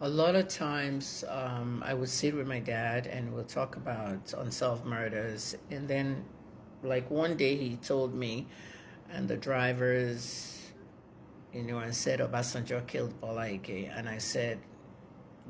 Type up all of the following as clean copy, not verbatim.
A lot of times, I would sit with my dad and we'll talk about unsolved murders. And then, like one day, he told me, and the drivers, and said Obasanjo killed Bolaige. And I said,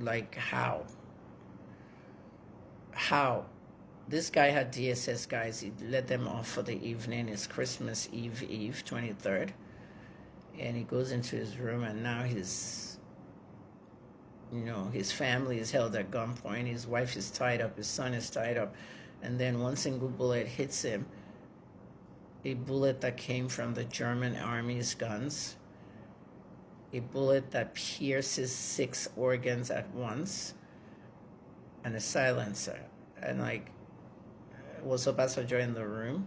like, how? How? This guy had DSS guys. He let them off for the evening. It's Christmas Eve, 23rd. And he goes into his room, and now his family is held at gunpoint. His wife is tied up. His son is tied up. And then one single bullet hits him, a bullet that came from the German army's guns, a bullet that pierces 6 organs at once, and a silencer. And was Obasanjo in the room?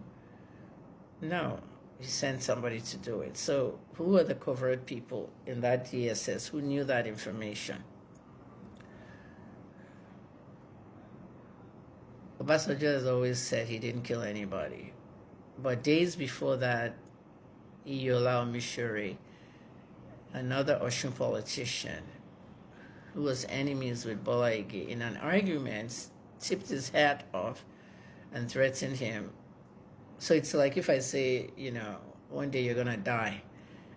No. He sent somebody to do it. So who are the covert people in that DSS who knew that information? Obasanjo has always said he didn't kill anybody. But days before that, Iyiola Omishore, another Osun politician who was enemies with Bolaige, in an argument, tipped his hat off and threatened him. So it's like if I say, one day you're going to die,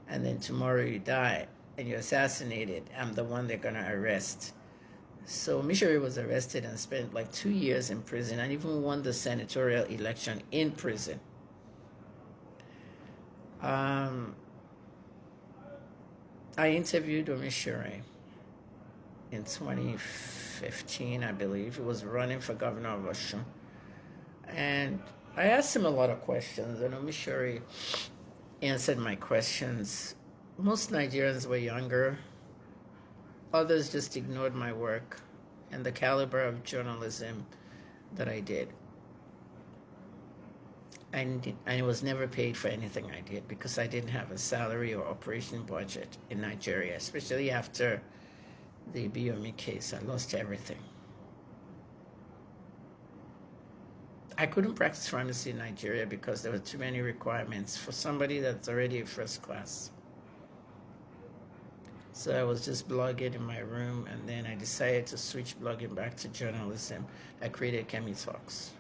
and then tomorrow you die, and you're assassinated, I'm the one they're going to arrest. So Mishori was arrested and spent like 2 years in prison and even won the senatorial election in prison. I interviewed Omishore in 2015, I believe. He was running for governor of Osun. And I asked him a lot of questions, and Omishore answered my questions. Most Nigerians were younger. Others just ignored my work and the caliber of journalism that I did. And I was never paid for anything I did because I didn't have a salary or operation budget in Nigeria, especially after the Biyomi case. I lost everything. I couldn't practice pharmacy in Nigeria because there were too many requirements for somebody that's already a first class. So I was just blogging in my room, and then I decided to switch blogging back to journalism. I created Kemi Talks.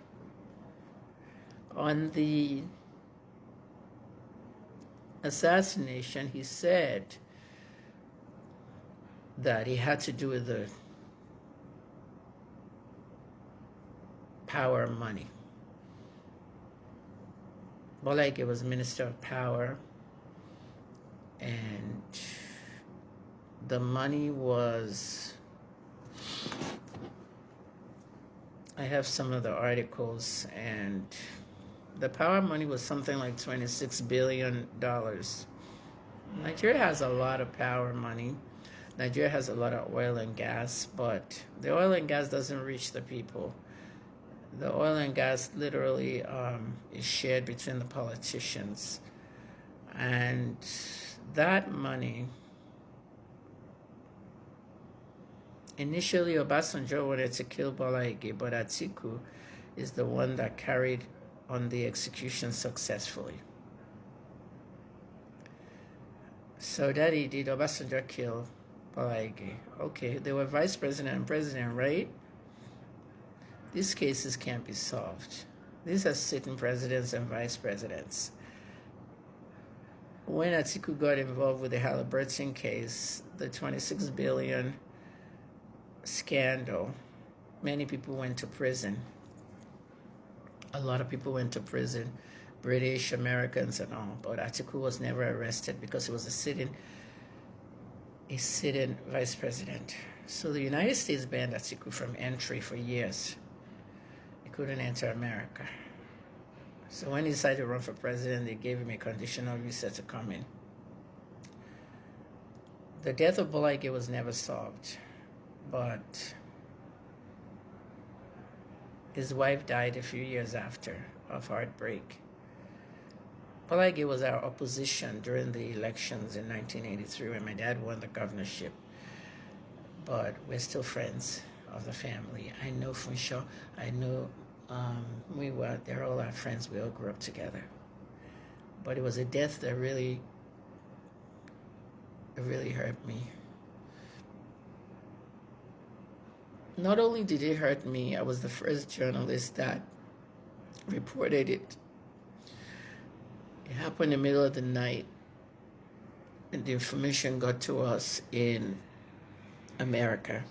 On the assassination, he said that he had to do with the power of money. Bolaige was Minister of Power, and the money was, I have some of the articles, and the power money was something like $26 billion. Nigeria has a lot of power money. Nigeria has a lot of oil and gas, but the oil and gas doesn't reach the people. The oil and gas literally is shared between the politicians. And that money, initially Obasanjo wanted to kill Bolaige, but Atiku is the one that carried on the execution successfully. So that he did. Obasanjo kill Bolaige. Okay, they were vice president and president, right? These cases can't be solved. These are sitting presidents and vice presidents. When Atiku got involved with the Halliburton case, the 26 billion scandal, many people went to prison. A lot of people went to prison, British, Americans, and all. But Atiku was never arrested because he was a sitting vice president. So the United States banned Atiku from entry for years. He couldn't enter America. So when he decided to run for president, they gave him a conditional visa to come in. The death of Bolaige was never solved, but his wife died a few years after of heartbreak. Bolaige was our opposition during the elections in 1983 when my dad won the governorship, but we're still friends of the family. I know Funsho, I know they're all our friends. We all grew up together. But it was a death that really hurt me. Not only did it hurt me, I was the first journalist that reported it. It happened in the middle of the night, and the information got to us in America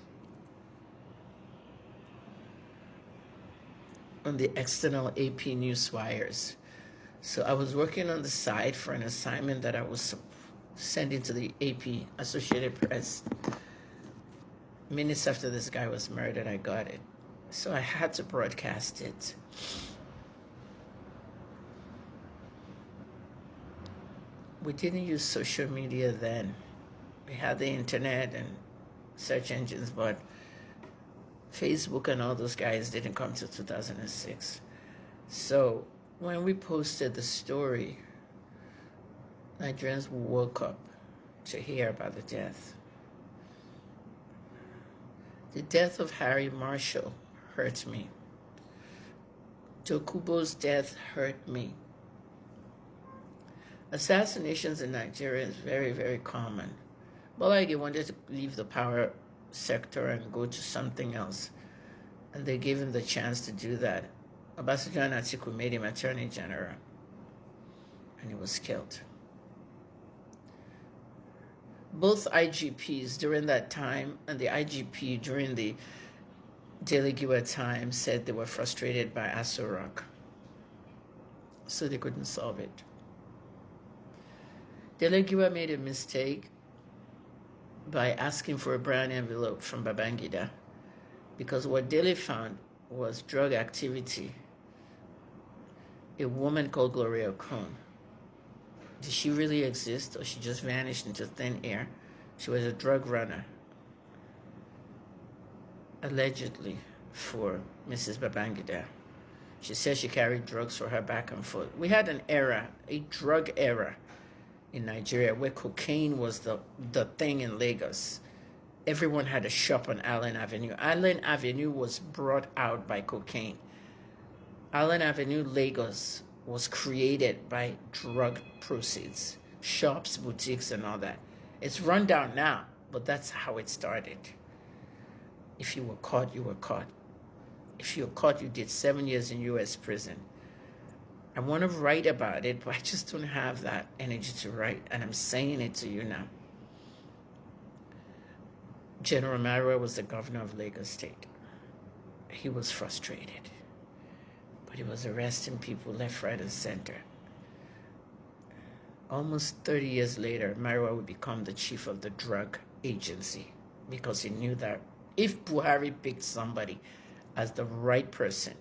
on the external AP news wires. So I was working on the side for an assignment that I was sending to the AP, Associated Press. Minutes after this guy was murdered, I got it. So I had to broadcast it. We didn't use social media then. We had the internet and search engines, but Facebook and all those guys didn't come till 2006. So when we posted the story, Nigerians woke up to hear about the death. The death of Harry Marshall hurt me. Tokubo's death hurt me. Assassinations in Nigeria is very, very common. Bolaige wanted to leave the power sector and go to something else, and they gave him the chance to do that. Obasanjo and Atiku made him Attorney General, and he was killed. Both IGPs during that time and the IGP during the Delegiwa time said they were frustrated by Aso Rock, so they couldn't solve it. Delegiwa made a mistake by asking for a brown envelope from Babangida, because what Dele found was drug activity. A woman called Gloria Okon. Did she really exist, or she just vanished into thin air? She was a drug runner, allegedly, for Mrs. Babangida. She said she carried drugs for her back and forth. We had an era, a drug era in Nigeria, where cocaine was the thing in Lagos. Everyone had a shop on Allen Avenue. Allen Avenue was brought out by cocaine. Allen Avenue, Lagos, was created by drug proceeds. Shops, boutiques, and all that. It's run down now, but that's how it started. If you were caught, you were caught. If you were caught, you did 7 years in U.S. prison. I want to write about it, but I just don't have that energy to write, and I'm saying it to you now. General Marwa was the governor of Lagos State. He was frustrated, but he was arresting people left, right, and center. Almost 30 years later, Marwa would become the chief of the drug agency, because he knew that if Buhari picked somebody as the right person,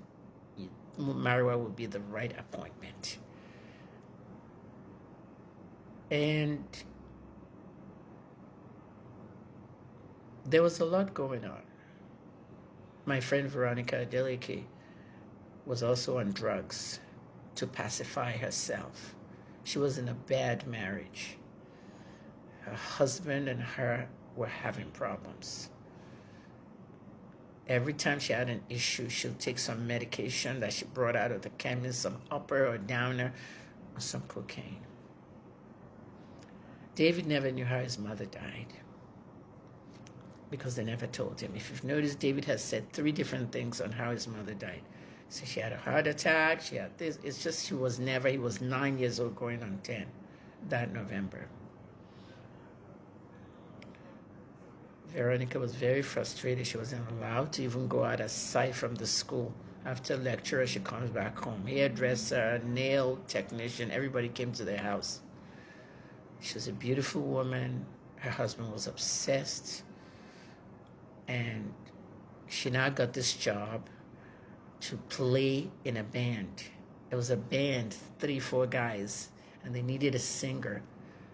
Marwa would be the right appointment. And there was a lot going on. My friend Veronica Adeleke was also on drugs to pacify herself. She was in a bad marriage. Her husband and her were having problems. Every time she had an issue, she would take some medication that she brought out of the chemist, some upper or downer, or some cocaine. David never knew how his mother died, because they never told him. If you've noticed, David has said 3 different things on how his mother died. So she had a heart attack, she had this. It's just he was 9 years old going on 10 that November. Veronica was very frustrated. She wasn't allowed to even go out of sight from the school. After lecture, she comes back home. Hairdresser, nail technician, everybody came to their house. She was a beautiful woman. Her husband was obsessed. And she now got this job to play in a band. It was a band, 3-4 guys, and they needed a singer.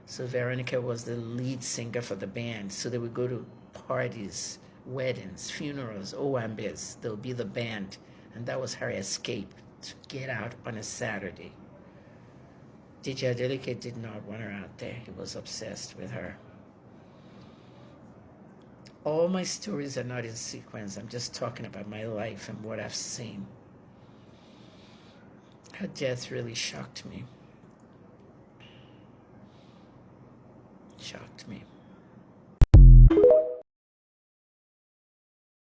So Veronica was the lead singer for the band. So they would go to parties, weddings, funerals, Owambes. They'll be the band. And that was her escape, to get out on a Saturday. DJ Adeleke did not want her out there. He was obsessed with her. All my stories are not in sequence. I'm just talking about my life and what I've seen. Her death really shocked me.